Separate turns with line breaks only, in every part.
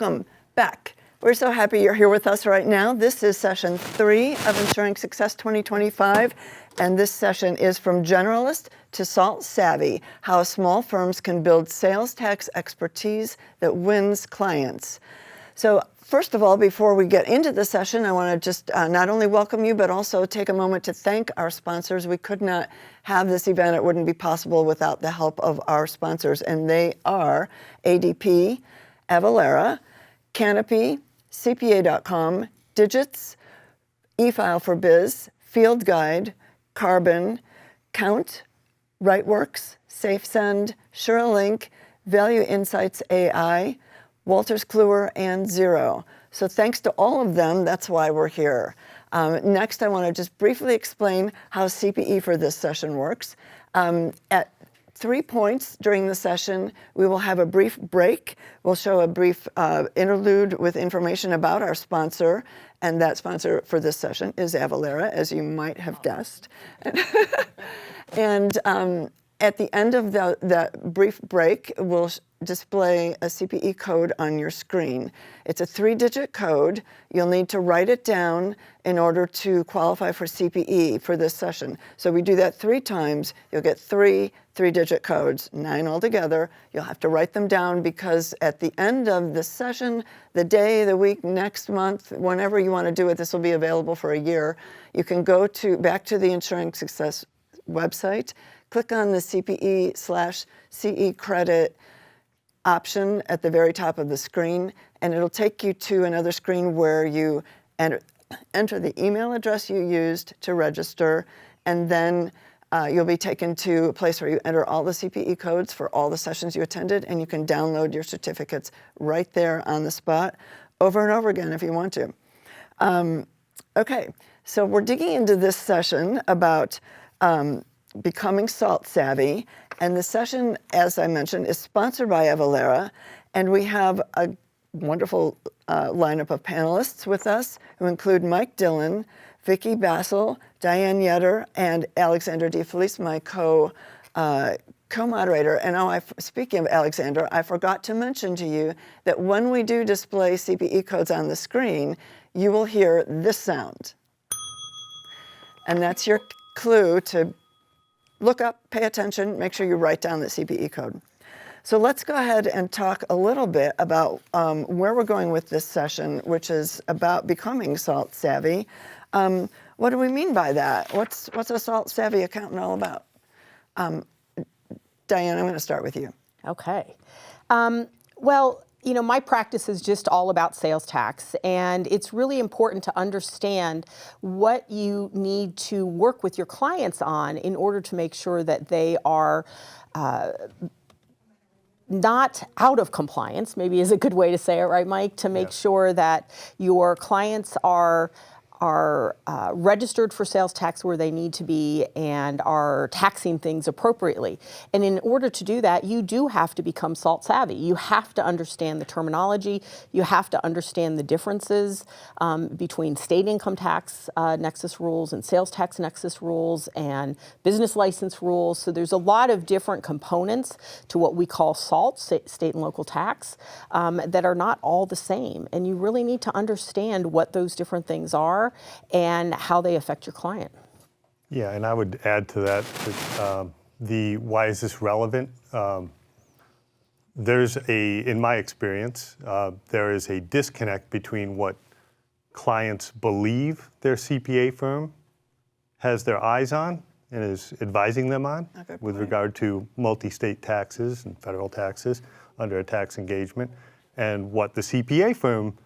welcome back. We're so happy you're here with us right now. This is session 3 of Ensuring Success 2025, and this session is From Generalist to Salt Savvy, How Small Firms Can Build Sales Tax Expertise That Wins Clients. So first of all, before we get into the session, I want to just not only welcome you, but also take a moment to thank our sponsors. We could not have this event. It wouldn't be possible without the help of our sponsors, and they are ADP, Avalara, Canopy, CPA.com, Digits, eFile for Biz, Field Guide, Carbon, Count, WriteWorks, SafeSend, SureLink, Value Insights AI, Wolters Kluwer, and Xero. So thanks to all of them, that's why we're here. Next, I want to just briefly explain how CPE for this session works. At 3 points during the session, we will have a brief break. We'll show a brief interlude with information about our sponsor, and that sponsor for this session is Avalara, as you might have guessed. And at the end of that brief break, we'll display a CPE code on your screen. It's a 3-digit code. You'll need to write it down in order to qualify for CPE for this session. So we do that 3 times. You'll get 3 3-digit codes, 9 altogether. You'll have to write them down because at the end of the session, the day, the week, next month, whenever you want to do it, this will be available for a year. You can go back to the Ensuring Success website, click on the CPE/CE credit option at the very top of the screen, and it'll take you to another screen where you enter the email address you used to register, and then you'll be taken to a place where you enter all the CPE codes for all the sessions you attended, and you can download your certificates right there on the spot over and over again if you want to. Okay, so we're digging into this session about becoming salt savvy, and the session, as I mentioned, is sponsored by Avalara, and we have a wonderful lineup of panelists with us who include Mike Dillon, Vicki Bassel, Diane Yetter, and Alexander DeFelice, my co-moderator. And speaking of Alexander, I forgot to mention to you that when we do display CPE codes on the screen, you will hear this sound. And that's your clue to look up, pay attention, make sure you write down the CPE code. So let's go ahead and talk a little bit about where we're going with this session, which is about becoming salt savvy. What do we mean by that? What's a salt savvy accountant all about? Diane, I'm going to start with you.
Okay. Well, you know, my practice is just all about sales tax, and it's really important to understand what you need to work with your clients on in order to make sure that they are not out of compliance, maybe is a good way to say it, right, Mike? To make sure that your clients are registered for sales tax where they need to be and are taxing things appropriately. And in order to do that, you do have to become salt savvy. You have to understand the terminology. You have to understand the differences between state income tax nexus rules and sales tax nexus rules and business license rules. So there's a lot of different components to what we call SALT, state and local tax, that are not all the same. And you really need to understand what those different things are and how they affect your client.
Yeah, and I would add to that, why is this relevant? In my experience, there is a disconnect between what clients believe their CPA firm has their eyes on and is advising them on with regard to multi-state taxes and federal taxes under a tax engagement, and what the CPA firm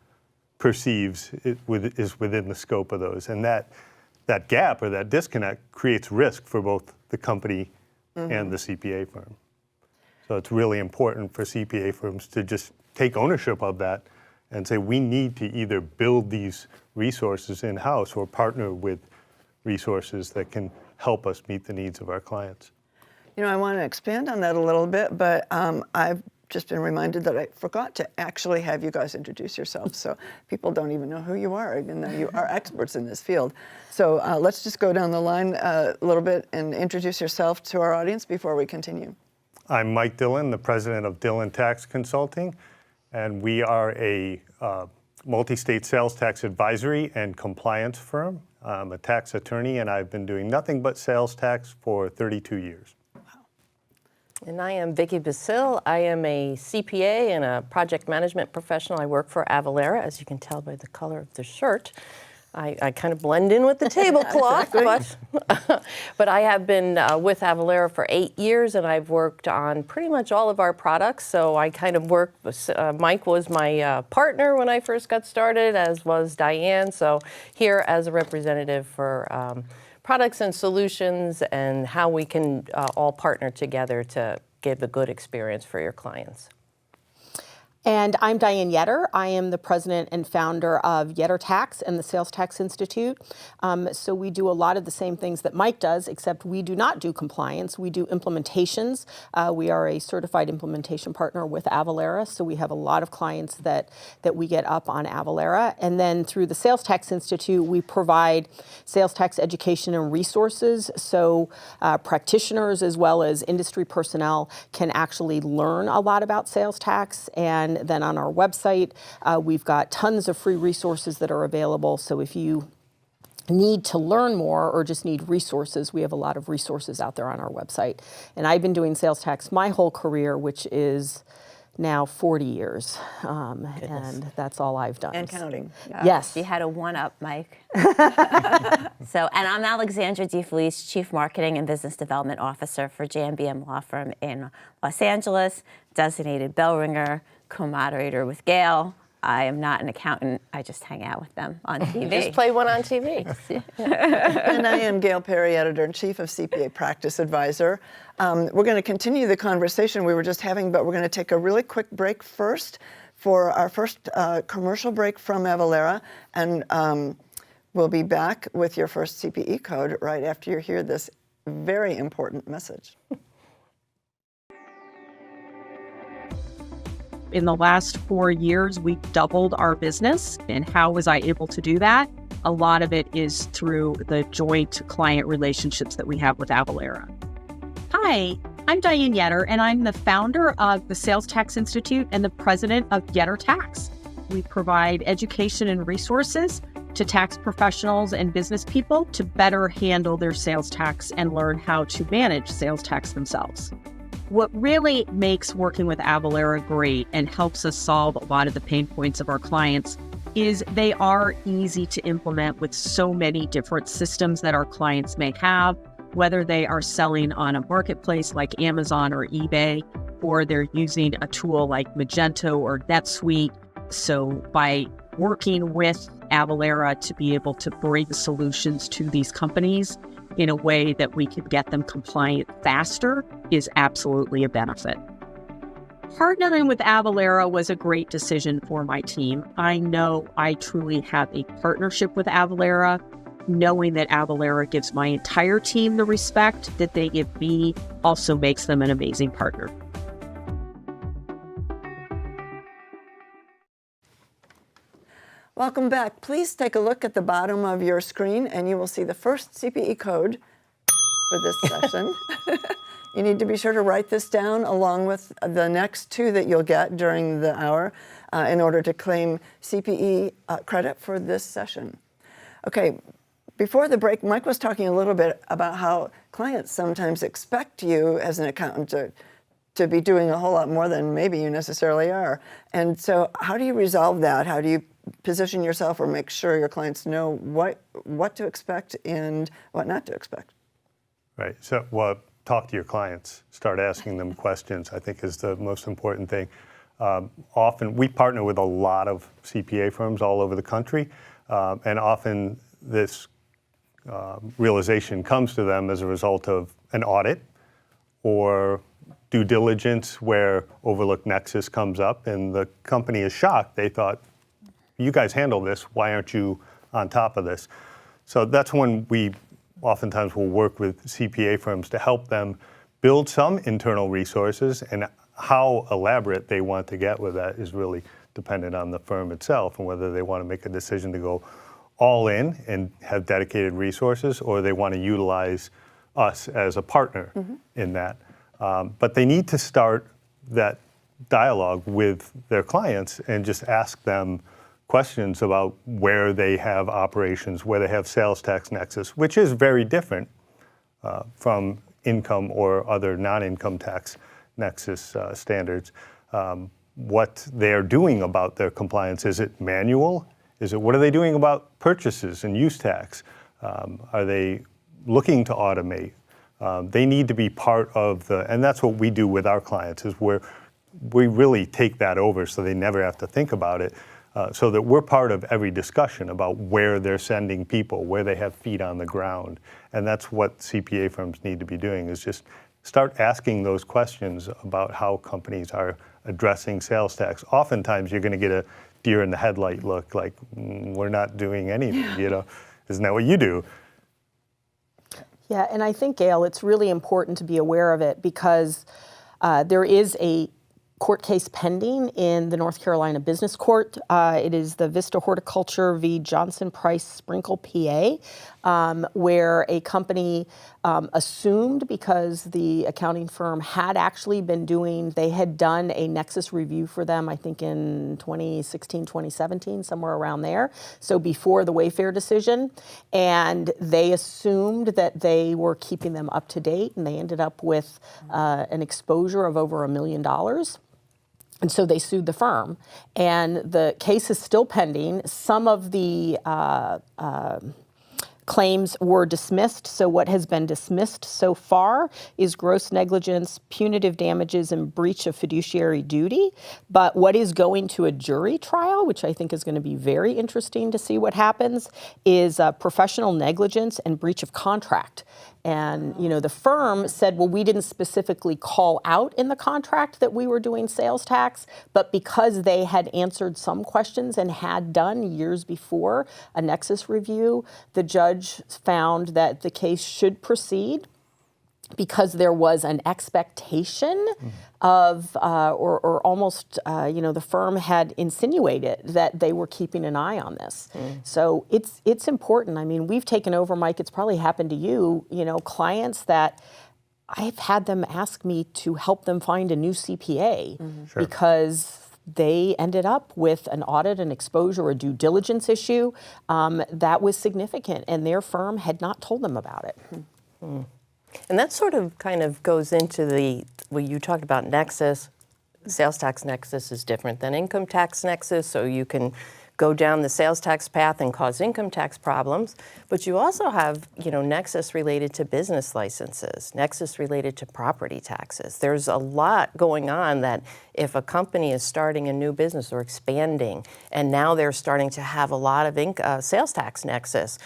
perceives is within the scope of those. And that gap or that disconnect creates risk for both the company and the CPA firm. So it's really important for CPA firms to just take ownership of that and say, we need to either build these resources in-house or partner with resources that can help us meet the needs of our clients.
You know, I want to expand on that a little bit, but I've just been reminded that I forgot to actually have you guys introduce yourselves, so people don't even know who you are, even though you are experts in this field. So let's just go down the line a little bit and introduce yourself to our audience before we continue.
I'm Mike Dillon, the president of Dillon Tax Consulting, And we are a multi-state sales tax advisory and compliance firm. I'm a tax attorney, and I've been doing nothing but sales tax for 32 years.
And I am Vicki Basil. I am a CPA and a project management professional. I work for Avalara, as you can tell by the color of the shirt. I kind of blend in with the tablecloth, but I have been with Avalara for 8 years, and I've worked on pretty much all of our products. So I kind of work, Mike was my partner when I first got started, as was Diane. So here as a representative for products and solutions and how we can all partner together to give a good experience for your clients.
And I'm Diane Yetter. I am the president and founder of Yetter Tax and the Sales Tax Institute. So we do a lot of the same things that Mike does, except we do not do compliance. We do implementations. We are a certified implementation partner with Avalara, so we have a lot of clients that we get up on Avalara. And then through the Sales Tax Institute, we provide sales tax education and resources, so practitioners as well as industry personnel can actually learn a lot about sales tax. And then on our website, we've got tons of free resources that are available. So if you need to learn more or just need resources, we have a lot of resources out there on our website. And I've been doing sales tax my whole career, which is now 40 years. And that's all I've done.
And counting.
Yes.
You had a one-up, Mike. And I'm Alexandra DeFelice, Chief Marketing and Business Development Officer for JMBM Law Firm in Los Angeles, designated bell ringer, co-moderator with Gail. I am not an accountant. I just hang out with them on TV.
Just play one on TV.
And I am Gail Perry, Editor-in-Chief of CPA Practice Advisor. We're going to continue the conversation we were just having, but we're going to take a really quick break first for our first commercial break from Avalara, and we'll be back with your first CPE code right after you hear this very important message.
In the last 4 years, we've doubled our business. And how was I able to do that? A lot of it is through the joint client relationships that we have with Avalara. Hi, I'm Diane Yetter, and I'm the founder of the Sales Tax Institute and the president of Yetter Tax. We provide education and resources to tax professionals and business people to better handle their sales tax and learn how to manage sales tax themselves. What really makes working with Avalara great and helps us solve a lot of the pain points of our clients is they are easy to implement with so many different systems that our clients may have, whether they are selling on a marketplace like Amazon or eBay, or they're using a tool like Magento or NetSuite. So by working with Avalara to be able to bring solutions to these companies in a way that we can get them compliant faster is absolutely a benefit. Partnering with Avalara was a great decision for my team. I know I truly have a partnership with Avalara. Knowing that Avalara gives my entire team the respect that they give me also makes them an amazing partner.
Welcome back. Please take a look at the bottom of your screen and you will see the first CPE code for this session. You need to be sure to write this down along with the next two that you'll get during the hour in order to claim CPE credit for this session. Okay, before the break, Mike was talking a little bit about how clients sometimes expect you as an accountant to be doing a whole lot more than maybe you necessarily are. And so how do you resolve that? How do you position yourself or make sure your clients know what to expect and what not to expect?
Right. So, well, talk to your clients. Start asking them questions, I think, is the most important thing. Often, we partner with a lot of CPA firms all over the country, and often this realization comes to them as a result of an audit or due diligence where overlooked nexus comes up, and the company is shocked. They thought, you guys handle this, why aren't you on top of this? So that's when we oftentimes will work with CPA firms to help them build some internal resources, and how elaborate they want to get with that is really dependent on the firm itself and whether they want to make a decision to go all in and have dedicated resources, or they want to utilize us as a partner in that. But they need to start that dialogue with their clients and just ask them questions about where they have operations, where they have sales tax nexus, which is very different from income or other non-income tax nexus standards. What they're doing about their compliance. Is it manual? What are they doing about purchases and use tax? Are they looking to automate? They need to be part of and that's what we do with our clients, is where we really take that over so they never have to think about it, so that we're part of every discussion about where they're sending people, where they have feet on the ground. And that's what CPA firms need to be doing, is just start asking those questions about how companies are addressing sales tax. Oftentimes you're going to get a deer in the headlight look, like, we're not doing anything, Isn't that what you do?
Yeah, and I think, Gail, it's really important to be aware of it because there is a court case pending in the North Carolina Business Court. It is the Vista Horticulture v. Johnson Price Sprinkle, PA, where a company assumed, because the accounting firm had actually they had done a nexus review for them, I think in 2016, 2017, somewhere around there. So before the Wayfair decision, and they assumed that they were keeping them up to date, and they ended up with an exposure of over $1 million. And so they sued the firm, and the case is still pending. Some of the claims were dismissed. So what has been dismissed so far is gross negligence, punitive damages, and breach of fiduciary duty. But what is going to a jury trial, which I think is going to be very interesting to see what happens, is professional negligence and breach of contract. And, the firm said, well, we didn't specifically call out in the contract that we were doing sales tax, but because they had answered some questions and had done years before a nexus review, the judge found that the case should proceed because there was an expectation of, or almost, the firm had insinuated that they were keeping an eye on this. So it's important. I mean, we've taken over, Mike, it's probably happened to you, clients that I've had them ask me to help them find a new CPA because they ended up with an audit, an exposure, a due diligence issue that was significant, and their firm had not told them about it.
And that sort of kind of goes into when you talked about nexus. Sales tax nexus is different than income tax nexus, so you can go down the sales tax path and cause income tax problems. But you also have, nexus related to business licenses, nexus related to property taxes. There's a lot going on that if a company is starting a new business or expanding, and now they're starting to have a lot of sales tax nexus,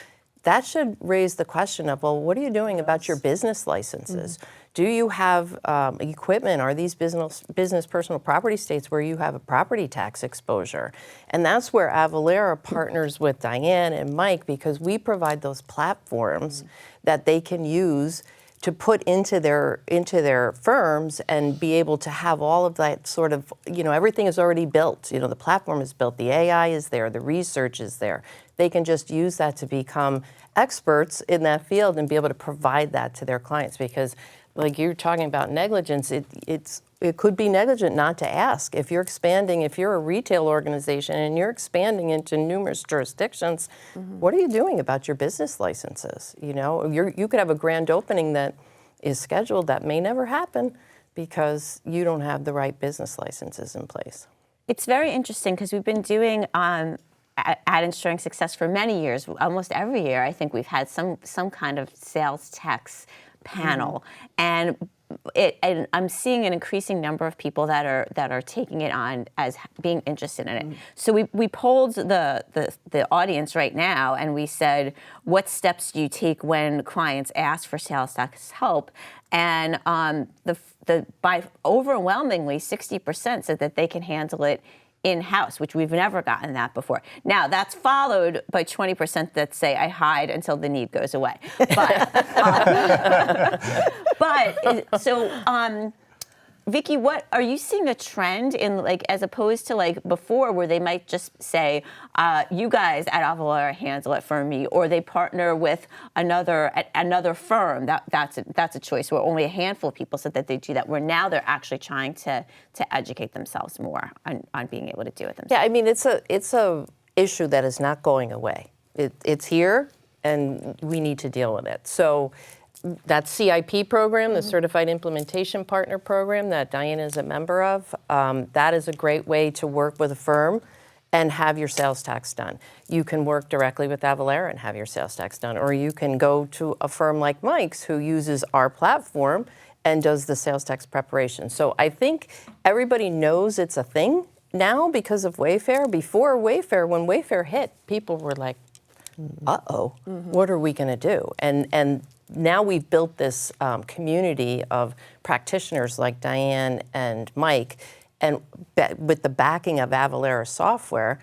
that should raise the question of, well, what are you doing about your business licenses? Do you have equipment? Are these business personal property states where you have a property tax exposure? And that's where Avalara partners with Diane and Mike, because we provide those platforms that they can use to put into their firms and be able to have all of that sort of, everything is already built. The platform is built, the AI is there, the research is there. They can just use that to become experts in that field and be able to provide that to their clients. Because, like you're talking about negligence, it could be negligent not to ask. If you're expanding, if you're a retail organization and you're expanding into numerous jurisdictions, what are you doing about your business licenses? You could have a grand opening that is scheduled that may never happen because you don't have the right business licenses in place.
It's very interesting because we've been doing at Ensuring Success for many years. Almost every year, I think we've had some kind of sales tax panel, and I'm seeing an increasing number of people that are taking it on as being interested in it. So we polled the audience right now, and we said, what steps do you take when clients ask for sales tax help? And by overwhelmingly 60% said that they can handle it in-house, which we've never gotten that before. Now, that's followed by 20% that say, I hide until the need goes away. Vicki, what are you seeing a trend in, like, as opposed to like before, where they might just say, "You guys at Avalara handle it for me," or they partner with another firm? That's a choice. Where only a handful of people said that they do that. Where now they're actually trying to educate themselves more on being able to do it themselves.
Yeah, I mean, it's a issue that is not going away. It's here, and we need to deal with it. So that CIP program, the Certified Implementation Partner Program that Diane is a member of, that is a great way to work with a firm and have your sales tax done. You can work directly with Avalara and have your sales tax done, or you can go to a firm like Mike's who uses our platform and does the sales tax preparation. So I think everybody knows it's a thing now because of Wayfair. Before Wayfair, when Wayfair hit, people were like, uh-oh, what are we going to do? And now we've built this community of practitioners like Diane and Mike, and with the backing of Avalara software,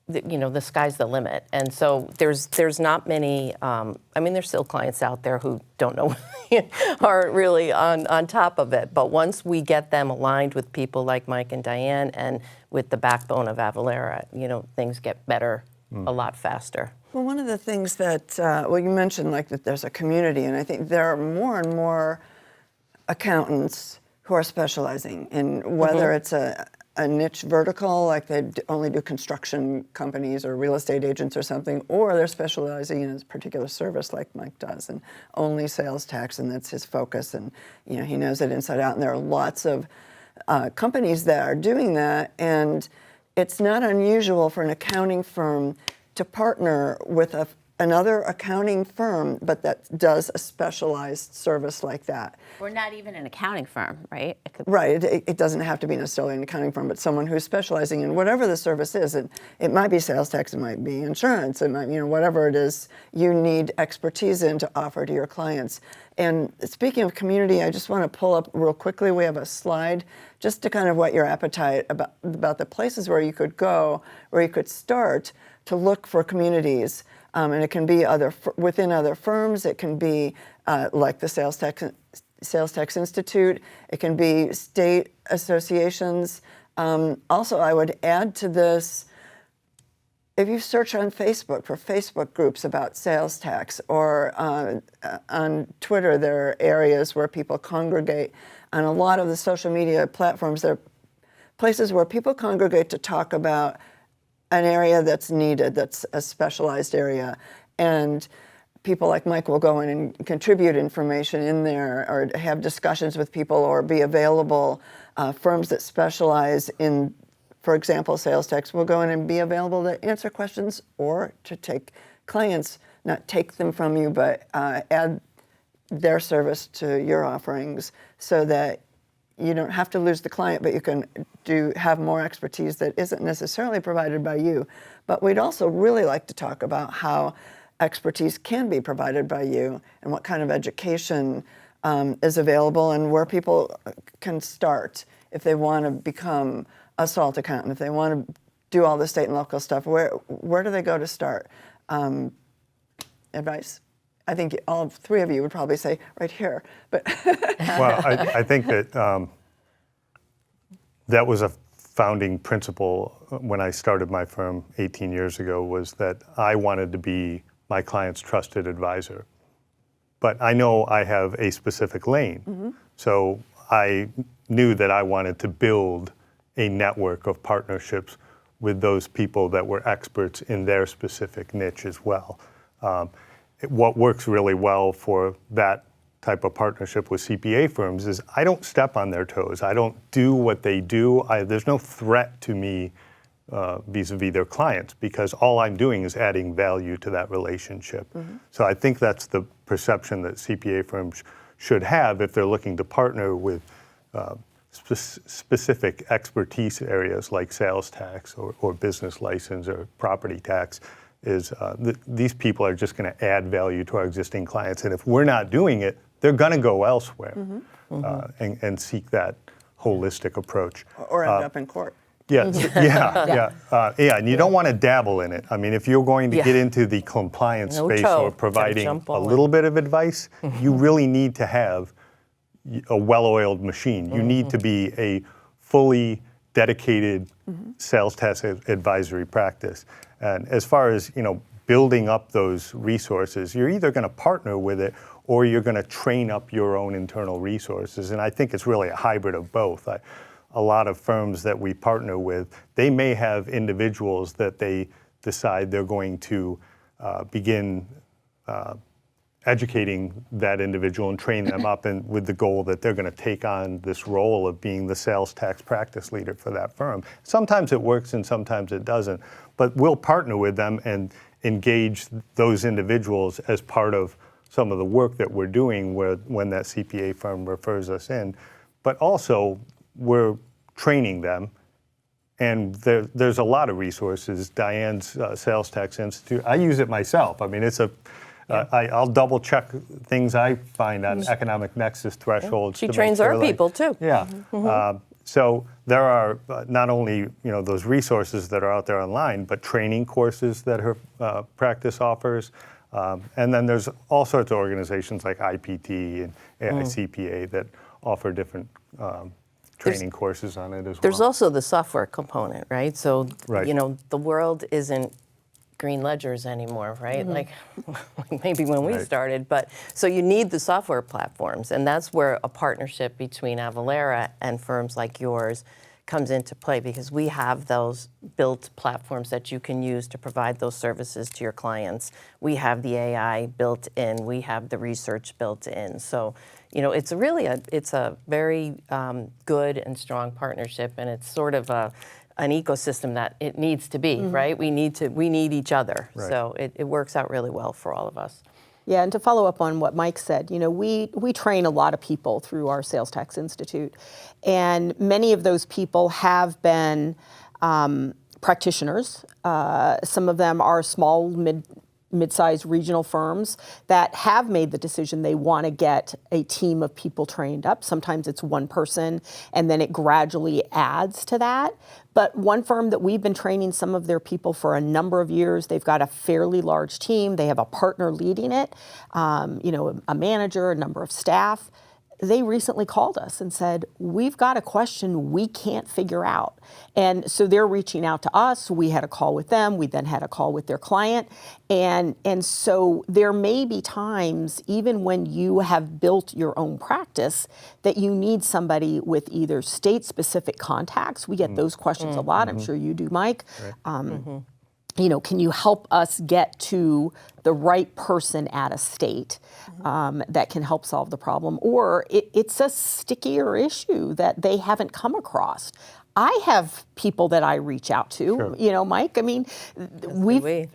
the sky's the limit. And so there's not many. I mean, there's still clients out there who don't know, aren't really on top of it. But once we get them aligned with people like Mike and Diane, and with the backbone of Avalara, things get better a lot faster.
Well, one of the things that, you mentioned, like, that there's a community, and I think there are more and more accountants who are specializing in whether it's a niche vertical, like they only do construction companies or real estate agents or something, or they're specializing in a particular service like Mike does, and only sales tax, and that's his focus, and he knows it inside out. And there are lots of companies that are doing that, and it's not unusual for an accounting firm to partner with another accounting firm, but that does a specialized service like that.
Or not even an accounting firm, right?
Right. It doesn't have to be necessarily an accounting firm, but someone who's specializing in whatever the service is. It might be sales tax, it might be insurance, it might, whatever it is you need expertise in to offer to your clients. And speaking of community, I just want to pull up real quickly. We have a slide just to kind of whet your appetite about the places where you could go, where you could start to look for communities. And it can be within other firms. It can be like the Sales Tax Institute. It can be state associations. Also, I would add to this, if you search on Facebook for Facebook groups about sales tax, or on Twitter, there are areas where people congregate. On a lot of the social media platforms, there are places where people congregate to talk about an area that's needed, that's a specialized area. And people like Mike will go in and contribute information in there, or have discussions with people, or be available. Firms that specialize in, for example, sales tax will go in and be available to answer questions, or to take clients, not take them from you, but add their service to your offerings, so that you don't have to lose the client, but you can have more expertise that isn't necessarily provided by you. But we'd also really like to talk about how expertise can be provided by you, and what kind of education is available, and where people can start if they want to become a SALT accountant, if they want to do all the state and local stuff. Where do they go to start? Advice? I think all three of you would probably say right here, but
Well, I think that that was a founding principle when I started my firm 18 years ago, was that I wanted to be my client's trusted advisor. But I know I have a specific lane, so I knew that I wanted to build a network of partnerships with those people that were experts in their specific niche as well. What works really well for that type of partnership with CPA firms is I don't step on their toes. I don't do what they do. There's no threat to me vis-a-vis their clients, because all I'm doing is adding value to that relationship. So I think that's the perception that CPA firms should have if they're looking to partner with specific expertise areas like sales tax or business license or property tax. These people are just going to add value to our existing clients. And if we're not doing it, they're going to go elsewhere and seek that holistic approach.
or end up in court.
Yes, yeah, and you don't want to dabble in it. I mean, if you're going to get into the compliance space or providing a little bit of advice, you really need to have a well-oiled machine. You need to be a fully dedicated sales tax advisory practice. And as far as building up those resources, you're either going to partner with it or you're going to train up your own internal resources. And I think it's really a hybrid of both. A lot of firms that we partner with, they may have individuals that they decide they're going to begin educating that individual and train them up, and with the goal that they're going to take on this role of being the sales tax practice leader for that firm. Sometimes it works and sometimes it doesn't, but we'll partner with them and engage those individuals as part of some of the work that we're doing when that CPA firm refers us in. But also, we're training them, and there's a lot of resources. Diane's Sales Tax Institute, I use it myself. I mean, it's I'll double check things I find on economic nexus thresholds.
She trains our people too.
Yeah. So there are not only those resources that are out there online, but training courses that her practice offers. And then there's all sorts of organizations like IPT and AICPA that offer different training courses on it as well.
There's also the software component, right? So,
Right.
The world isn't green ledgers anymore, right? Like maybe when we started, but so you need the software platforms, and that's where a partnership between Avalara and firms like yours comes into play, because we have those built platforms that you can use to provide those services to your clients. We have the AI built in, we have the research built in. So, it's a very good and strong partnership, and it's sort of an ecosystem that it needs to be, right? We need each other.
Right.
So it works out really well for all of us.
Yeah, and to follow up on what Mike said, we train a lot of people through our Sales Tax Institute, and many of those people have been practitioners. Some of them are small, mid-sized regional firms that have made the decision they want to get a team of people trained up. Sometimes it's one person, and then it gradually adds to that. But one firm that we've been training some of their people for a number of years, they've got a fairly large team. They have a partner leading it, a manager, a number of staff. They recently called us and said, we've got a question we can't figure out. And so they're reaching out to us. We had a call with them. We then had a call with their client. And so there may be times, even when you have built your own practice, that you need somebody with either state-specific contacts. We get those questions a lot. I'm sure you do, Mike.
Right.
Can you help us get to the right person at a state that can help solve the problem? Or it's a stickier issue that they haven't come across. I have people that I reach out to,
Sure.
Mike. I mean, we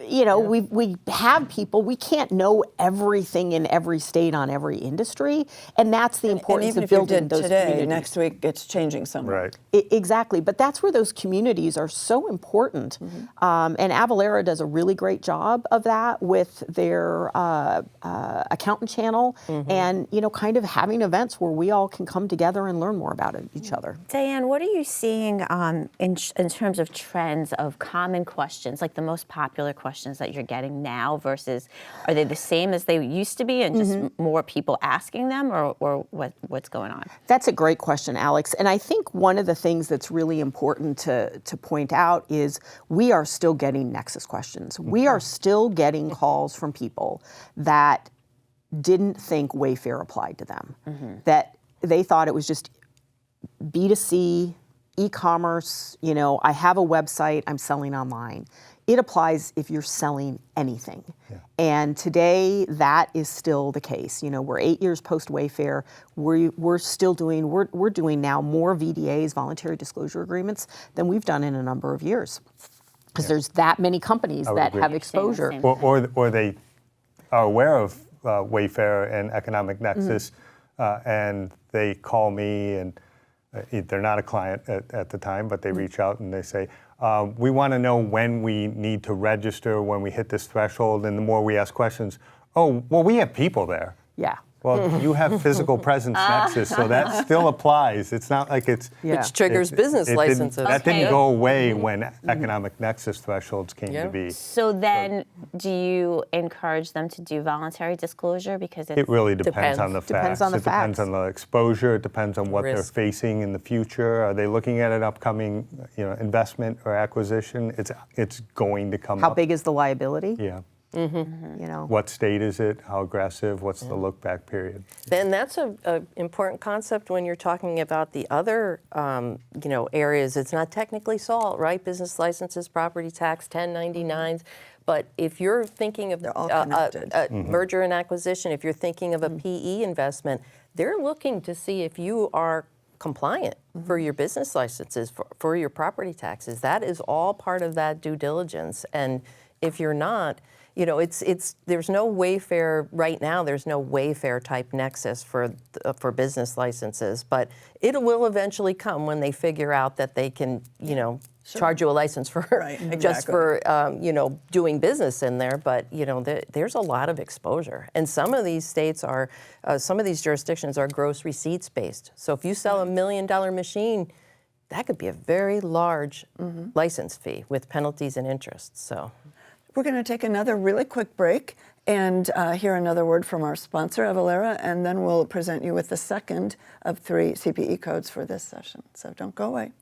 have people. We can't know everything in every state on every industry, and that's the importance
even
of
if you
building
did
those
today,
communities.
next week it's changing somewhere.
Right.
Exactly, but that's where those communities are so important. And Avalara does a really great job of that with their accountant channel, and kind of having events where we all can come together and learn more about each other.
Diane, what are you seeing in terms of trends of common questions, like the most popular questions that you're getting now versus, are they the same as they used to be and just more people asking them, or what's going on?
That's a great question, Alex. And I think one of the things that's really important to point out is we are still getting nexus questions. We are still getting calls from people that didn't think Wayfair applied to them, that they thought it was just B2C, e-commerce, I have a website, I'm selling online. It applies if you're selling anything. Yeah. And today that is still the case. We're 8 years post Wayfair. We're still doing, we're doing now more VDAs, voluntary disclosure agreements, than we've done in a number of years. Because there's that many companies that
agree.
have exposure.
Or they are aware of Wayfair and Economic Nexus, and they call me, and they're not a client at the time, but they reach out and they say, we want to know when we need to register, when we hit this threshold, and the more we ask questions, oh, well, we have people there.
Yeah.
Well, you have physical presence nexus, so that still applies. It's not like it's
Yeah.
Which triggers business licenses.
That didn't
Okay.
go away when economic nexus thresholds came to be.
So then, do you encourage them to do voluntary disclosure because
It really depends
Depends.
on the facts.
Depends on the
it depends
facts.
on the exposure. It depends on what they're
Risk.
facing in the future. Are they looking at an upcoming, investment or acquisition? It's going to come
How
up.
big is the liability?
Yeah.
You know.
What state is it? How aggressive? What's the look back period?
Then that's a important concept when you're talking about the other, areas. It's not technically SALT, right? Business licenses, property tax, 1099s. But if you're thinking of
all connected.
merger and acquisition, if you're thinking of a PE investment, they're looking to see if you are compliant for your business licenses, for your property taxes. That is all part of that due diligence. And if you're not, there's no Wayfair right now. There's no Wayfair type nexus for business licenses, but it will eventually come when they figure out that they can, charge you a license for
Right,
just
exactly.
for doing business in there. But there's a lot of exposure, and some of these states are, some of these jurisdictions are gross receipts based. So if you sell $1 million machine, that could be a very large license fee with penalties and interest. So.
We're going to take another really quick break and hear another word from our sponsor, Avalara, and then we'll present you with the second of 3 CPE codes for this session. So don't go away.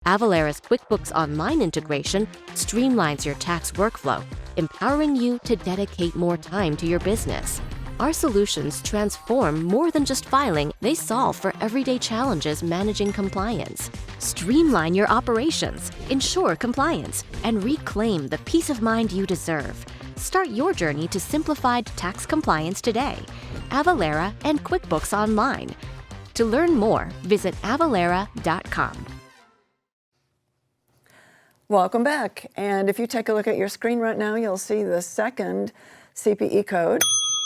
Avalara's QuickBooks Online integration streamlines your tax workflow, empowering you to dedicate more time to your business. Our solutions transform more than just filing, they solve for everyday challenges managing compliance. Streamline your operations, ensure compliance, and reclaim the peace of mind you deserve. Start your journey to simplified tax compliance today. Avalara and QuickBooks Online. To learn more, visit avalara.com.
Welcome back. And if you take a look at your screen right now, you'll see the second CPE code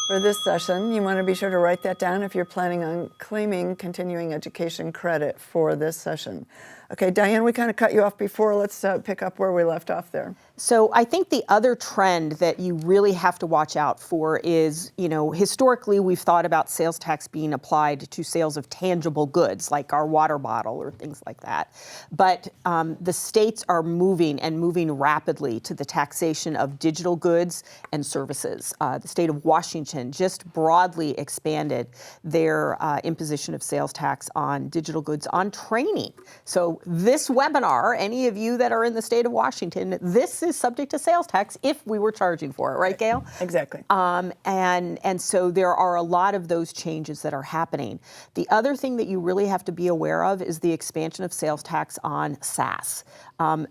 for this session. You want to be sure to write that down if you're planning on claiming continuing education credit for this session. Okay, Diane, we kind of cut you off before. Let's pick up where we left off there.
So I think the other trend that you really have to watch out for is, historically we've thought about sales tax being applied to sales of tangible goods, like our water bottle or things like that. But the states are moving rapidly to the taxation of digital goods and services. The state of Washington just broadly expanded their imposition of sales tax on digital goods on training. So this webinar, any of you that are in the state of Washington, this is subject to sales tax if we were charging for it, right, Gail?
Exactly.
And so there are a lot of those changes that are happening. The other thing that you really have to be aware of is the expansion of sales tax on SaaS.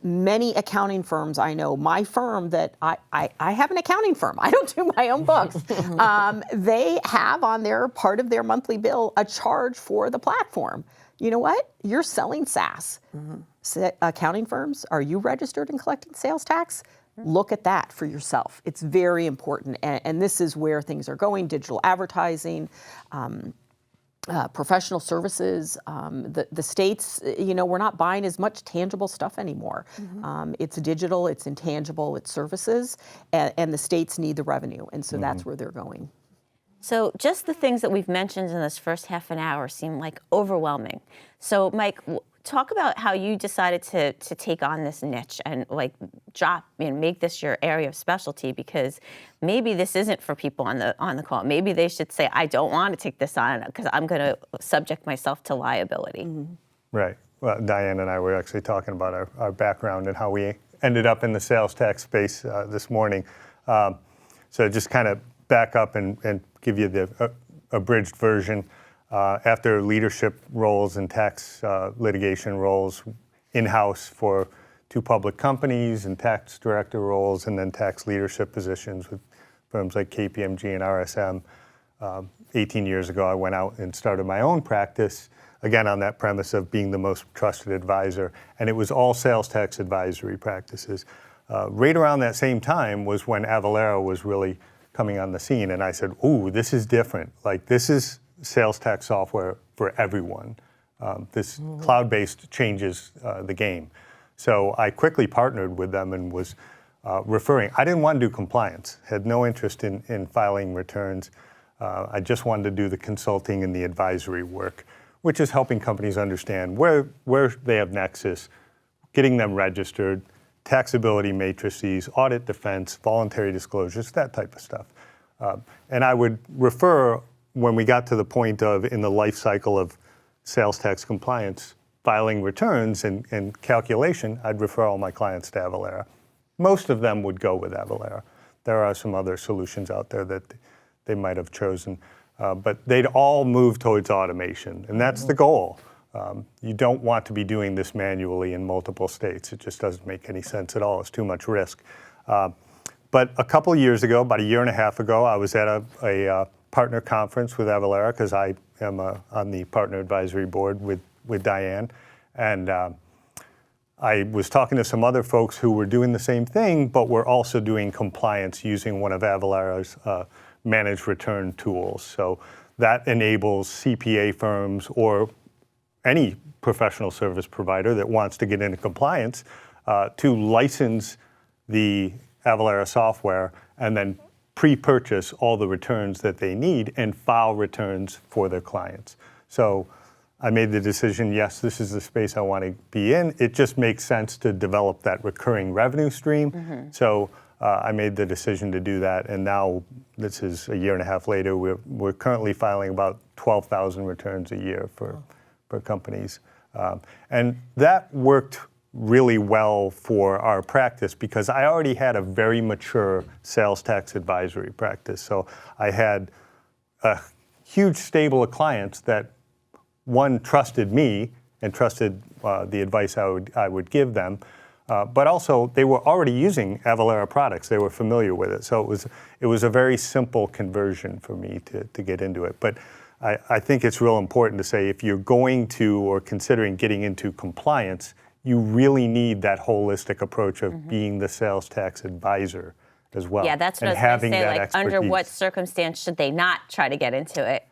Many accounting firms, I know, my firm that I have an accounting firm. I don't do my own books. They have on their part of their monthly bill a charge for the platform. You know what? You're selling SaaS. Accounting firms, are you registered and collecting sales tax? Look at that for yourself. It's very important. And this is where things are going, digital advertising, professional services. The states, we're not buying as much tangible stuff anymore. It's digital, it's intangible, it's services, and the states need the revenue. And so that's where they're going.
So just the things that we've mentioned in this first half an hour seem like overwhelming. So Mike, talk about how you decided to take on this niche and make this your area of specialty, because maybe this isn't for people on the call. Maybe they should say, I don't want to take this on because I'm going to subject myself to liability.
Right. Well, Diane and I were actually talking about our background and how we ended up in the sales tax space this morning. So just kind of back up and give you the abridged version. After leadership roles and tax litigation roles in-house for 2 public companies and tax director roles, and then tax leadership positions with firms like KPMG and RSM. 18 years ago, I went out and started my own practice, again on that premise of being the most trusted advisor, and it was all sales tax advisory practices. Right around that same time was when Avalara was really coming on the scene, and I said, ooh, this is different. Like, this is sales tax software for everyone. This cloud-based changes the game. So I quickly partnered with them and was referring. I didn't want to do compliance, had no interest in filing returns. I just wanted to do the consulting and the advisory work, which is helping companies understand where they have nexus, getting them registered, taxability matrices, audit defense, voluntary disclosures, that type of stuff. And I would refer, when we got to the point of in the life cycle of sales tax compliance, filing returns and calculation, I'd refer all my clients to Avalara. Most of them would go with Avalara. There are some other solutions out there that they might have chosen, but they'd all move towards automation, and that's the goal. You don't want to be doing this manually in multiple states. It just doesn't make any sense at all. It's too much risk. But a couple of years ago, about a year and a half ago, I was at a partner conference with Avalara because I am on the partner advisory board with Diane. And I was talking to some other folks who were doing the same thing, but were also doing compliance using one of Avalara's managed return tools. So that enables CPA firms or any professional service provider that wants to get into compliance to license the Avalara software and then pre-purchase all the returns that they need and file returns for their clients. So I made the decision, yes, this is the space I want to be in. It just makes sense to develop that recurring revenue stream. So I made the decision to do that, and now this is a year and a half later. We're currently filing about 12,000 returns a year for companies. And that worked really well for our practice because I already had a very mature sales tax advisory practice. So I had a huge stable of clients that, one, trusted me and trusted the advice I would give them, but also they were already using Avalara products. They were familiar with it. So it was a very simple conversion for me to get into it. But I think it's real important to say if you're going to or considering getting into compliance, you really need that holistic approach of being the sales tax advisor as well.
Yeah, that's what I was going to say. Like, under what circumstance should they not try to get into it?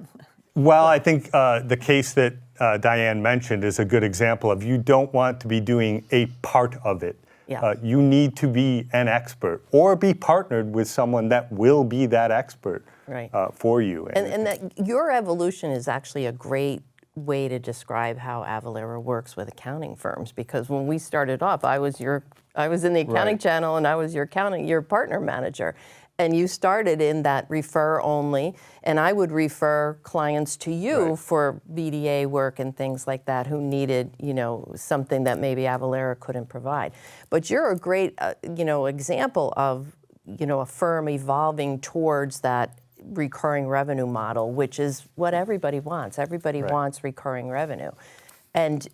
Well, I think the case that Diane mentioned is a good example of you don't want to be doing a part of it.
Yeah.
You need to be an expert or be partnered with someone that will be that expert for you.
And that your evolution is actually a great way to describe how Avalara works with accounting firms, because when we started off, I was in the accounting channel and I was your partner manager. And you started in that refer only, and I would refer clients to you for BDA work and things like that who needed, something that maybe Avalara couldn't provide. But you're a great, example of, a firm evolving towards that recurring revenue model, which is what everybody wants. Everybody wants recurring revenue. And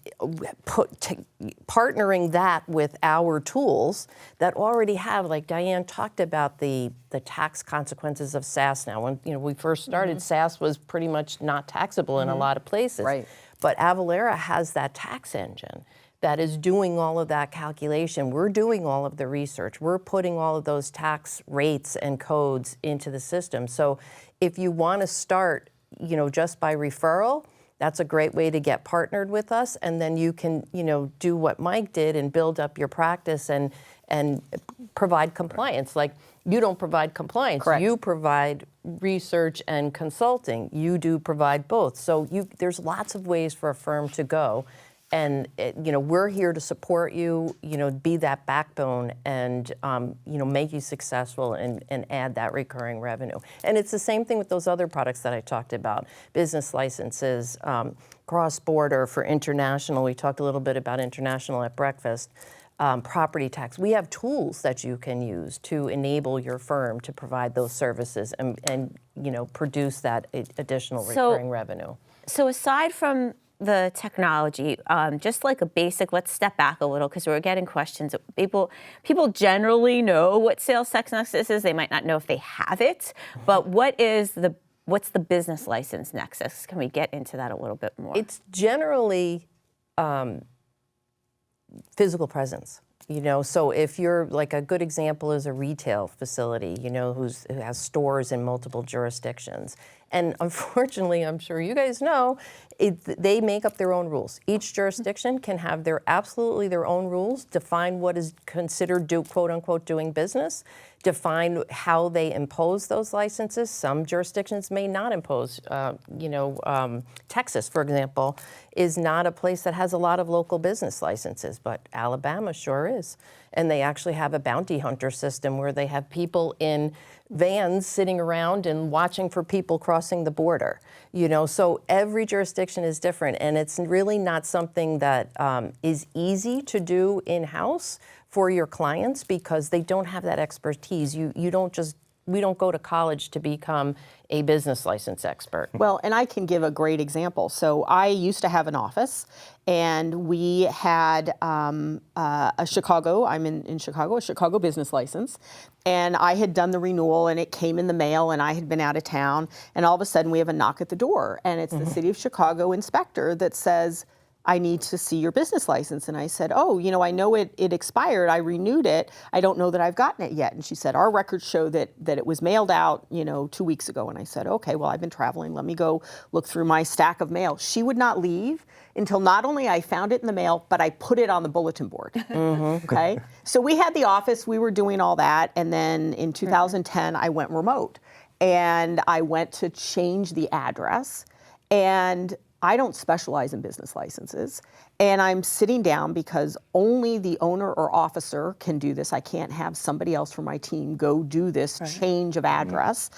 partnering that with our tools that already have, like Diane talked about, the tax consequences of SaaS now. When we first started, SaaS was pretty much not taxable in a lot of places.
Right.
But Avalara has that tax engine that is doing all of that calculation. We're doing all of the research. We're putting all of those tax rates and codes into the system. So if you want to start, just by referral, that's a great way to get partnered with us, and then you can, do what Mike did and build up your practice and provide compliance. Like, you don't provide compliance.
Correct.
You provide research and consulting. You do provide both. So there's lots of ways for a firm to go. And we're here to support you, be that backbone and, make you successful and add that recurring revenue. And it's the same thing with those other products that I talked about, business licenses, cross-border for international. We talked a little bit about international at breakfast. Property tax. We have tools that you can use to enable your firm to provide those services and produce that additional recurring revenue.
So aside from the technology, just like a basic, let's step back a little because we're getting questions. People generally know what sales tax nexus is. They might not know if they have it, but what's the business license nexus? Can we get into that a little bit more?
It's generally physical presence. So if you're, like, a good example is a retail facility, who has stores in multiple jurisdictions. And unfortunately, I'm sure you guys know, they make up their own rules. Each jurisdiction can have absolutely their own rules, define what is considered, quote unquote, doing business, define how they impose those licenses. Some jurisdictions may not impose. Texas, for example, is not a place that has a lot of local business licenses, but Alabama sure is. And they actually have a bounty hunter system where they have people in vans sitting around and watching for people crossing the border. So every jurisdiction is different, and it's really not something that is easy to do in-house for your clients because they don't have that expertise. We don't go to college to become a business license expert.
Well, and I can give a great example. So I used to have an office, and we had a Chicago, I'm in Chicago, a Chicago business license, and I had done the renewal, and it came in the mail, and I had been out of town, and all of a sudden we have a knock at the door, and it's the City of Chicago inspector that says, I need to see your business license. And I said, oh, I know it expired. I renewed it. I don't know that I've gotten it yet. And she said, our records show that it was mailed out, 2 weeks ago. And I said, okay, well, I've been traveling. Let me go look through my stack of mail. She would not leave until not only I found it in the mail, but I put it on the bulletin board. Okay. So we had the office. We were doing all that. And then in 2010, I went remote. And I went to change the address. And I don't specialize in business licenses, and I'm sitting down because only the owner or officer can do this. I can't have somebody else from my team go do this change of address.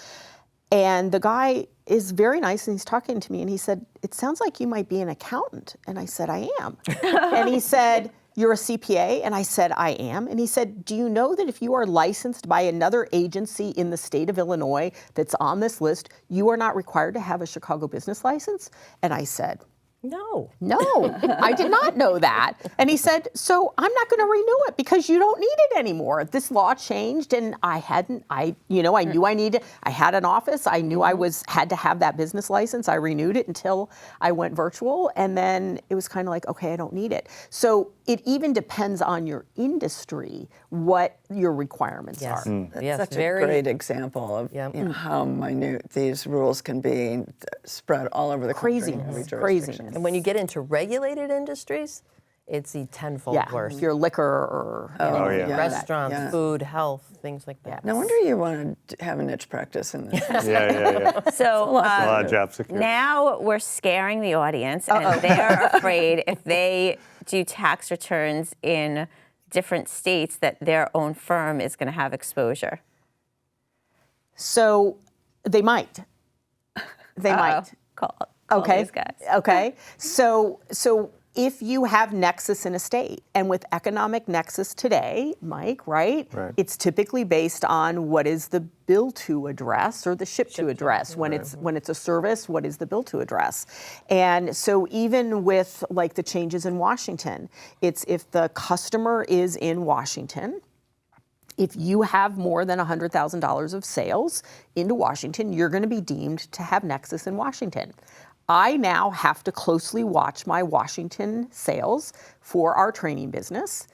And the guy is very nice, and he's talking to me, and he said, it sounds like you might be an accountant. And I said, I am. And he said, you're a CPA? And I said, I am. And he said, do you know that if you are licensed by another agency in the state of Illinois that's on this list, you are not required to have a Chicago business license? And I said, no, I did not know that. And he said, so I'm not going to renew it because you don't need it anymore. This law changed, and I knew I needed, I had an office. I knew I had to have that business license. I renewed it until I went virtual. And then it was kind of like, okay, I don't need it. So it even depends on your industry, what your requirements are.
That's such a great example of how minute these rules can be spread all over the country.
Craziness.
And when you get into regulated industries, it's the tenfold worse.
If you're liquor or
restaurants, food, health, things like that.
No wonder you want to have a niche practice in this.
So
a lot of job security.
Now we're scaring the audience, and they're afraid if they do tax returns in different states that their own firm is going to have exposure.
So they might. They might.
Call
Okay.
these guys.
Okay. So if you have nexus in a state, and with economic nexus today, Mike, right? It's typically based on what is the bill to address or the ship to address. When it's a service, what is the bill to address? And so even with like the changes in Washington, it's if the customer is in Washington. If you have more than $100,000 of sales into Washington, you're going to be deemed to have nexus in Washington. I now have to closely watch my Washington sales for our training business.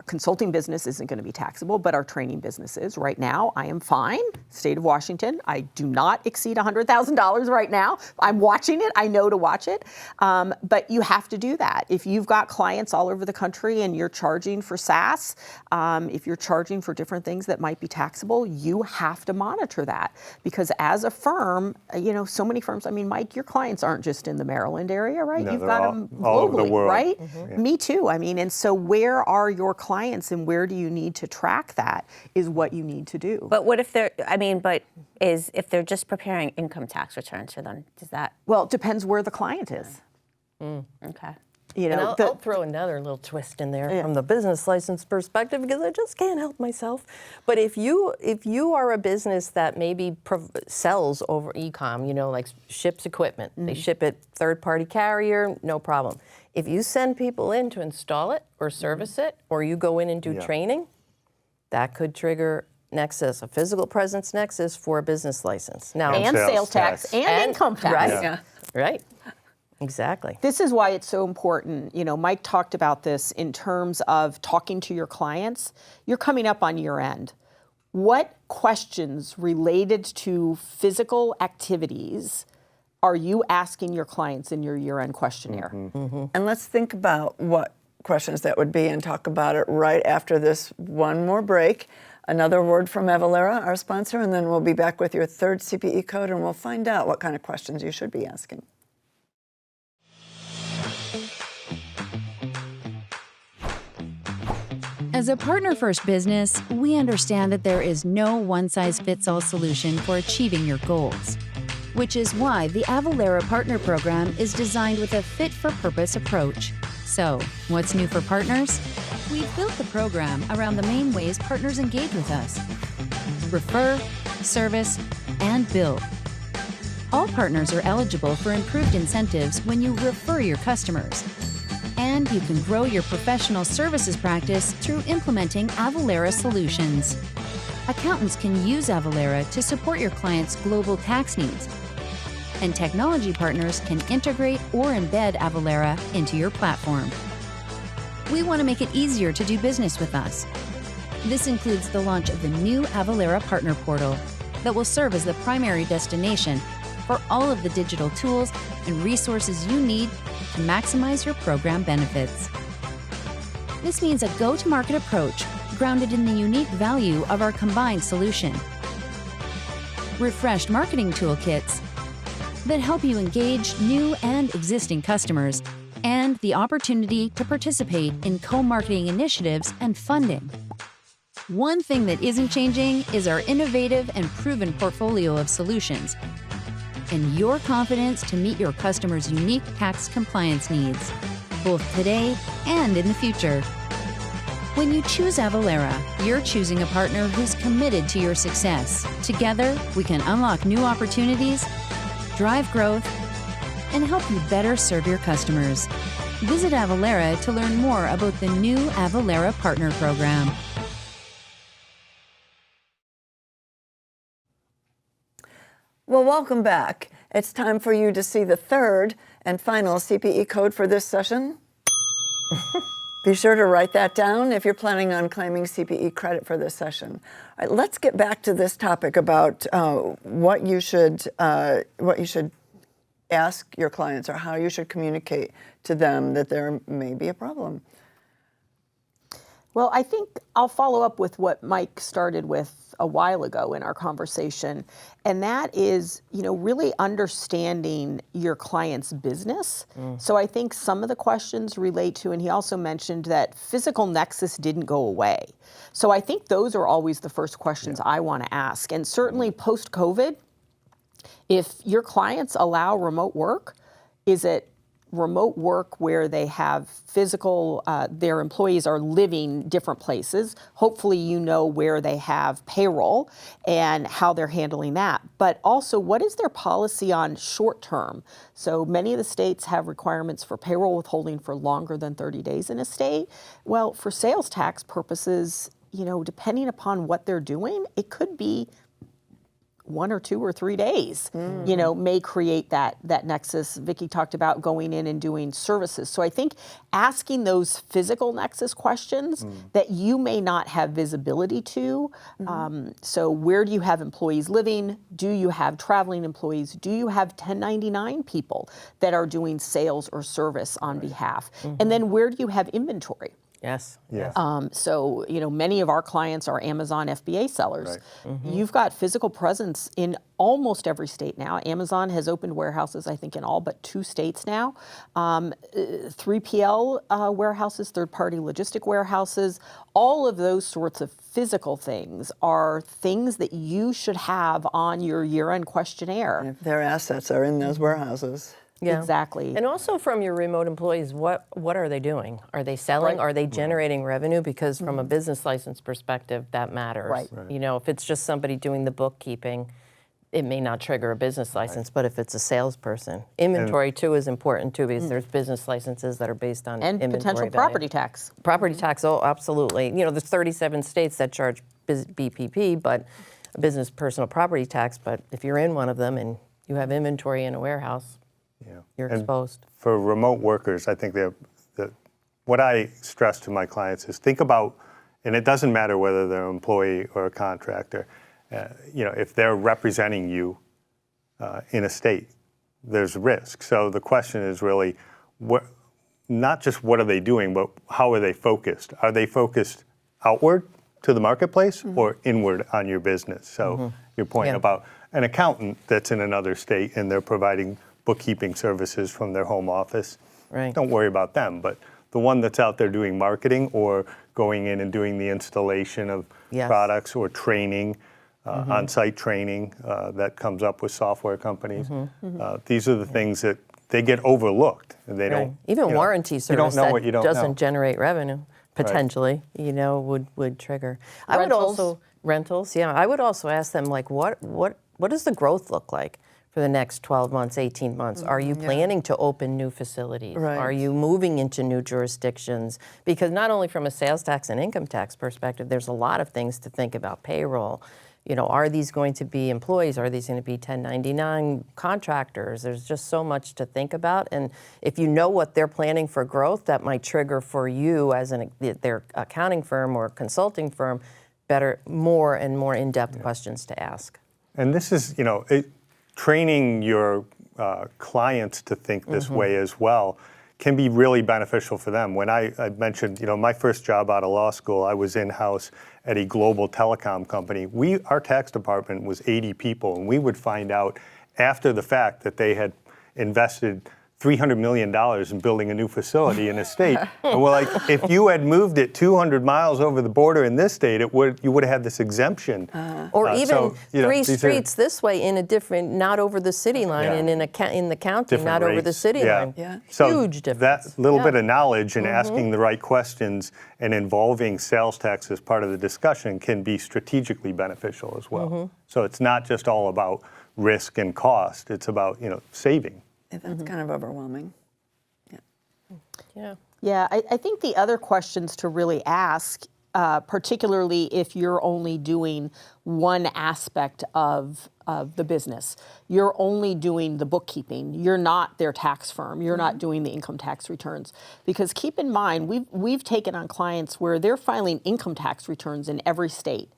Consulting business isn't going to be taxable, but our training business is. Right now, I am fine. State of Washington, I do not exceed $100,000 right now. I'm watching it. I know to watch it. But you have to do that. If you've got clients all over the country and you're charging for SaaS, if you're charging for different things that might be taxable, you have to monitor that. Because as a firm, so many firms, Mike, your clients aren't just in the Maryland area, right?
No,
You've
they're
got them globally,
all over the world.
right? Me too. And so where are your clients and where do you need to track that is what you need to do.
But what if they're, if they're just preparing income tax returns for them, does that?
Well, it depends where the client is.
Okay.
I'll throw another little twist in there from the business license perspective because I just can't help myself. But if you are a business that maybe sells over e-com, like ships equipment, they ship it third-party carrier, no problem. If you send people in to install it or service it, or you go in and do training, that could trigger nexus, a physical presence nexus for a business license. Now,
and sales tax and income tax.
Right. Right. Exactly.
This is why it's so important. Mike talked about this in terms of talking to your clients. You're coming up on year end. What questions related to physical activities are you asking your clients in your year-end questionnaire?
And let's think about what questions that would be and talk about it right after this one more break. another word from Avalara, our sponsor, and then we'll be back with your third CPE code, and we'll find out what kind of questions you should be asking.
As a partner-first business, we understand that there is no one-size-fits-all solution for achieving your goals, which is why the Avalara Partner Program is designed with a fit-for-purpose approach. So, what's new for partners? We've built the program around the main ways partners engage with us: refer, service, and build. All partners are eligible for improved incentives when you refer your customers. And you can grow your professional services practice through implementing Avalara solutions. Accountants can use Avalara to support your clients' global tax needs. And technology partners can integrate or embed Avalara into your platform. We want to make it easier to do business with us. This includes the launch of the new Avalara Partner Portal that will serve as the primary destination for all of the digital tools and resources you need to maximize your program benefits. This means a go-to-market approach grounded in the unique value of our combined solution. Refreshed marketing toolkits that help you engage new and existing customers, and the opportunity to participate in co-marketing initiatives and funding. One thing that isn't changing is our innovative and proven portfolio of solutions, and your confidence to meet your customers' unique tax compliance needs, both today and in the future. When you choose Avalara, you're choosing a partner who's committed to your success. Together, we can unlock new opportunities, drive growth, and help you better serve your customers. Visit Avalara to learn more about the new Avalara Partner Program.
Well, welcome back. It's time for you to see the third and final CPE code for this session. Be sure to write that down if you're planning on claiming CPE credit for this session. All right, let's get back to this topic about what you should ask your clients or how you should communicate to them that there may be a problem.
Well, I think I'll follow up with what Mike started with a while ago in our conversation, and that is, really understanding your client's business. So I think some of the questions relate to, and he also mentioned that physical nexus didn't go away. So I think those are always the first questions I want to ask. And certainly post-COVID, if your clients allow remote work, is it remote work where they have physical, their employees are living different places? Hopefully you know where they have payroll and how they're handling that. But also, what is their policy on short term? So many of the states have requirements for payroll withholding for longer than 30 days in a state. Well, for sales tax purposes, depending upon what they're doing, it could be 1 or 2 or 3 days, may create that nexus. Vicki talked about going in and doing services. So I think asking those physical nexus questions that you may not have visibility to. So where do you have employees living? Do you have traveling employees? Do you have 1099 people that are doing sales or service on behalf? And then where do you have inventory?
Yes.
Yes.
So, many of our clients are Amazon FBA sellers.
Right.
You've got physical presence in almost every state now. Amazon has opened warehouses, I think, in all but 2 states now. 3PL warehouses, third-party logistic warehouses, all of those sorts of physical things are things that you should have on your year-end questionnaire.
If their assets are in those warehouses.
Yeah.
Exactly.
And also from your remote employees, what are they doing? Are they selling? Are they generating revenue? Because from a business license perspective, that matters.
Right.
If it's just somebody doing the bookkeeping, it may not trigger a business license. But if it's a salesperson, inventory too is important too, because there's business licenses that are based on
And
inventory
potential
value.
property tax.
Property tax, oh, absolutely. There's 37 states that charge BPP, but business personal property tax. But if you're in one of them and you have inventory in a warehouse, you're exposed.
For remote workers, I think what I stress to my clients is think about, and it doesn't matter whether they're an employee or a contractor, if they're representing you in a state, there's risk. So the question is really, not just what are they doing, but how are they focused? Are they focused outward to the marketplace or inward on your business. So your point
Yeah.
about an accountant that's in another state and they're providing bookkeeping services from their home office,
Right.
don't worry about them. But the one that's out there doing marketing or going in and doing the installation of
Yes.
products or training, on-site training that comes up with software companies, these are the things that they get overlooked. And they
Right.
don't
Even
you know,
warranty
you
service
don't know what
that
you don't
doesn't
know.
generate revenue potentially, would trigger. I would
Rentals?
also rentals. Yeah, I would also ask them like, what does the growth look like for the next 12 months, 18 months? Are you planning to open new facilities?
Right.
Are you moving into new jurisdictions? Because not only from a sales tax and income tax perspective, there's a lot of things to think about. Payroll. Are these going to be employees? Are these going to be 1099 contractors? There's just so much to think about. And if you know what they're planning for growth, that might trigger for you as their accounting firm or consulting firm, more and more in-depth questions to ask.
And this is, training your clients to think this way as well can be really beneficial for them. When I mentioned, my first job out of law school, I was in-house at a global telecom company. Our tax department was 80 people, and we would find out after the fact that they had invested $300 million in building a new facility in a state. And we're like, if you had moved it 200 miles over the border in this state, you would have had this exemption.
Or even
so,
three
these are
streets this way in a different, not over the city line, and in the county,
different
not over the
rates.
city line.
Yeah.
So
Huge difference.
that little bit of knowledge and asking the right questions and involving sales tax as part of the discussion can be strategically beneficial as well. So it's not just all about risk and cost. It's about, saving.
That's kind of overwhelming.
Yeah.
Yeah, I think the other questions to really ask, particularly if you're only doing one aspect of the business, you're only doing the bookkeeping, you're not their tax firm, you're not doing the income tax returns. Because keep in mind, we've taken on clients where they're filing income tax returns in every state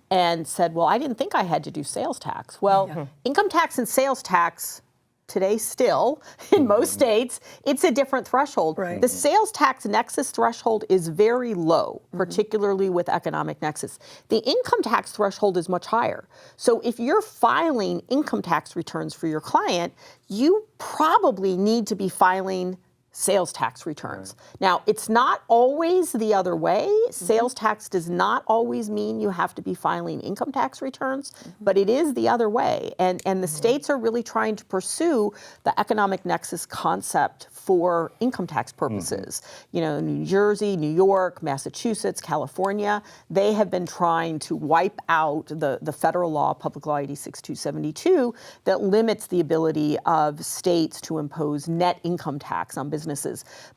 and said, well, I didn't think I had to do sales tax. Well, income tax and sales tax today still, in most states, it's a different threshold.
Right.
The sales tax nexus threshold is very low, particularly with economic nexus. The income tax threshold is much higher. So if you're filing income tax returns for your client, you probably need to be filing sales tax returns. Now, it's not always the other way. Sales tax does not always mean you have to be filing income tax returns, but it is the other way. And the states are really trying to pursue the economic nexus concept for income tax purposes. New Jersey, New York, Massachusetts, California, they have been trying to wipe out the federal law, Public Law 86-272, that limits the ability of states to impose net income tax on businesses.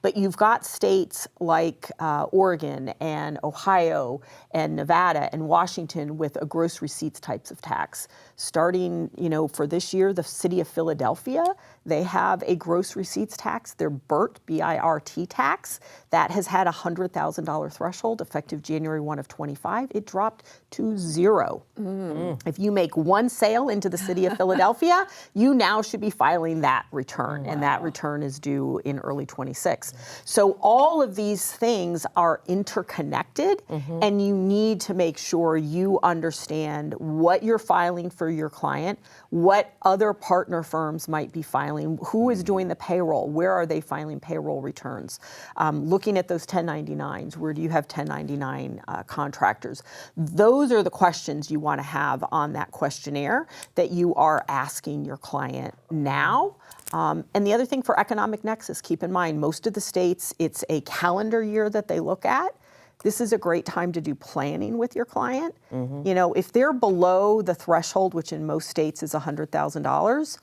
But you've got states like Oregon and Ohio and Nevada and Washington with a gross receipts types of tax. Starting, for this year, the city of Philadelphia, they have a gross receipts tax, their BIRT, B-I-R-T tax, that has had a $100,000 threshold effective January 1 of 25. It dropped to zero. If you make one sale into the city of Philadelphia, you now should be filing that return, and that return is due in early 26. So all of these things are interconnected, and you need to make sure you understand what you're filing for your client, what other partner firms might be filing, who is doing the payroll, where are they filing payroll returns, looking at those 1099s, where do you have 1099 contractors. Those are the questions you want to have on that questionnaire that you are asking your client now. And the other thing for economic nexus, keep in mind, most of the states, it's a calendar year that they look at. This is a great time to do planning with your client. If they're below the threshold, which in most states is $100,000,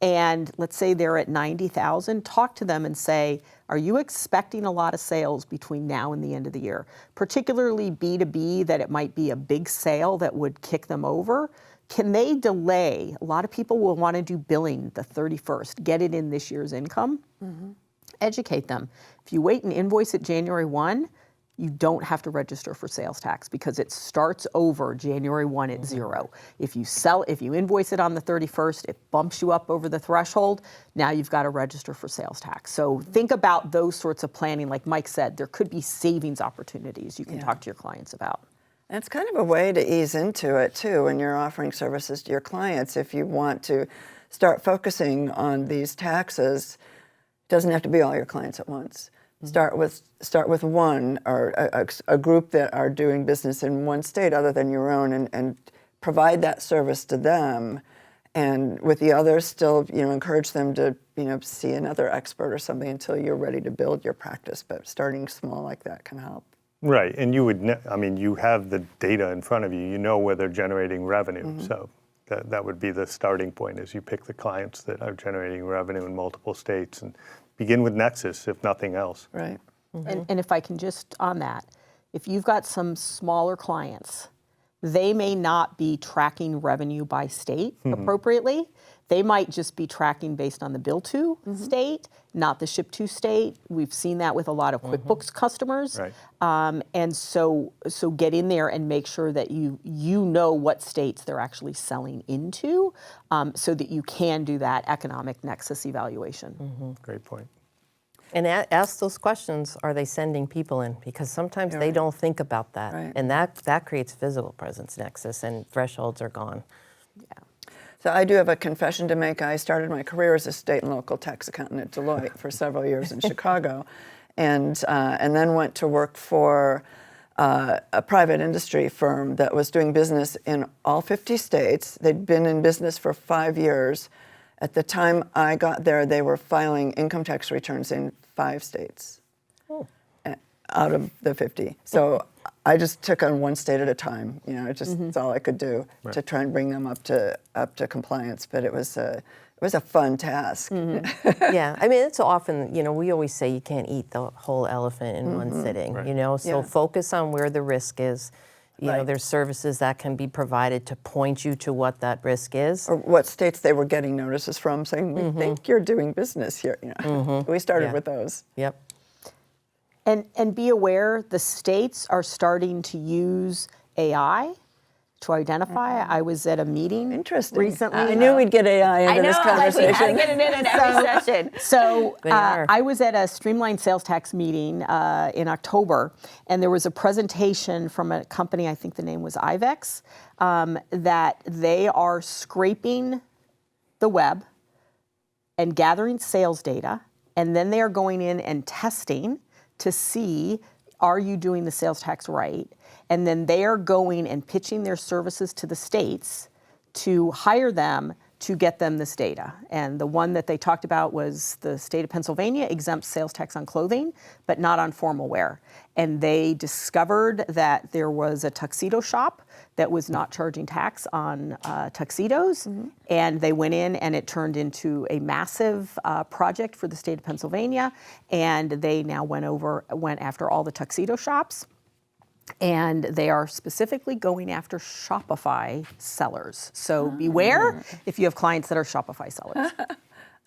and let's say they're at 90,000, talk to them and say, are you expecting a lot of sales between now and the end of the year? Particularly B2B, that it might be a big sale that would kick them over. Can they delay? A lot of people will want to do billing the 31st, get it in this year's income. Educate them. If you wait and invoice it January 1, you don't have to register for sales tax because it starts over January 1 at zero. If you invoice it on the 31st, it bumps you up over the threshold. Now you've got to register for sales tax. So think about those sorts of planning. Like Mike said, there could be savings opportunities you can talk to your clients about.
And it's kind of a way to ease into it too when you're offering services to your clients. If you want to start focusing on these taxes, it doesn't have to be all your clients at once. Start with one or a group that are doing business in one state other than your own, and provide that service to them. And with the others, still, encourage them to, see another expert or something until you're ready to build your practice. But starting small like that can help.
Right, and you would, you have the data in front of you. You know where they're generating revenue. So that would be the starting point, is you pick the clients that are generating revenue in multiple states and begin with Nexus, if nothing else.
Right.
And if I can just on that, if you've got some smaller clients, they may not be tracking revenue by state appropriately. They might just be tracking based on the bill to state, not the ship to state. We've seen that with a lot of QuickBooks customers.
Right.
And so get in there and make sure that you know what states they're actually selling into, so that you can do that economic nexus evaluation.
Great point.
And ask those questions, are they sending people in? Because sometimes they don't think about that.
Right.
And that creates physical presence nexus, and thresholds are gone.
So I do have a confession to make. I started my career as a state and local tax accountant at Deloitte for several years in Chicago, and then went to work for a private industry firm that was doing business in all 50 states. They'd been in business for 5 years. At the time I got there, they were filing income tax returns in 5 states out of the 50. So I just took on one state at a time. It's all I could do to try and bring them up to compliance. But it was a fun task.
Yeah, it's often, we always say you can't eat the whole elephant in one sitting, so focus on where the risk is. There's services that can be provided to point you to what that risk is.
Or what states they were getting notices from saying, we think you're doing business here. We started with those.
Yep.
And be aware, the states are starting to use AI to identify. I was at a meeting recently.
I knew we'd get AI into this conversation.
We had to get it in every session.
So I was at a streamlined sales tax meeting in October, and there was a presentation from a company, I think the name was Ivex, that they are scraping the web and gathering sales data, and then they are going in and testing to see, are you doing the sales tax right? And then they are going and pitching their services to the states to hire them to get them this data. And the one that they talked about was the state of Pennsylvania exempts sales tax on clothing, but not on formal wear. And they discovered that there was a tuxedo shop that was not charging tax on tuxedos. And they went in, and it turned into a massive project for the state of Pennsylvania. And they now went after all the tuxedo shops. And they are specifically going after Shopify sellers. So beware if you have clients that are Shopify sellers.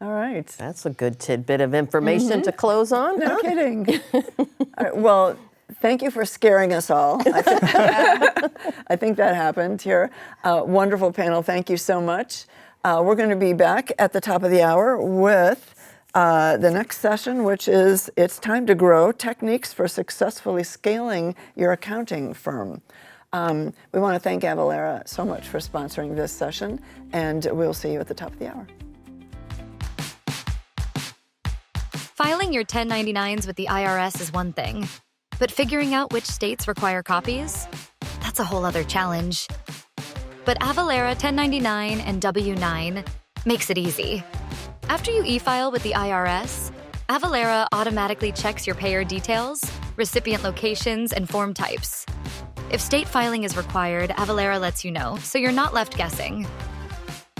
All right.
That's a good tidbit of information to close on.
No kidding. All right, well, thank you for scaring us all. I think that happened here. Wonderful panel. Thank you so much. We're going to be back at the top of the hour with the next session, which is It's Time to Grow, Techniques for Successfully Scaling Your Accounting Firm. We want to thank Avalara so much for sponsoring this session, and we'll see you at the top of the hour.
Filing your 1099s with the IRS is one thing, but figuring out which states require copies? That's a whole other challenge. But Avalara 1099 and W-9 makes it easy. After you e-file with the IRS, Avalara automatically checks your payer details, recipient locations, and form types. If state filing is required, Avalara lets you know, so you're not left guessing.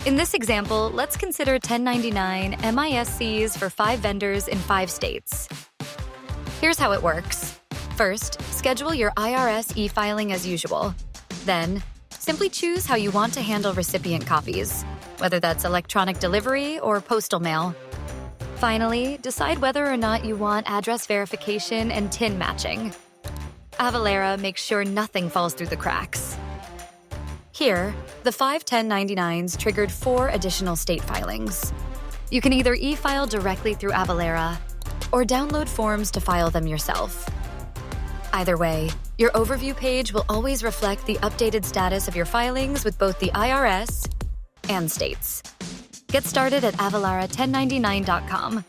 In this example, let's consider 1099 MISCs for 5 vendors in 5 states. Here's how it works. First, schedule your IRS e-filing as usual. Then, simply choose how you want to handle recipient copies, whether that's electronic delivery or postal mail. Finally, decide whether or not you want address verification and TIN matching. Avalara makes sure nothing falls through the cracks. Here, the 5 1099s triggered 4 additional state filings. You can either e-file directly through Avalara or download forms to file them yourself. Either way, your overview page will always reflect the updated status of your filings with both the IRS and states. Get started at Avalara1099.com.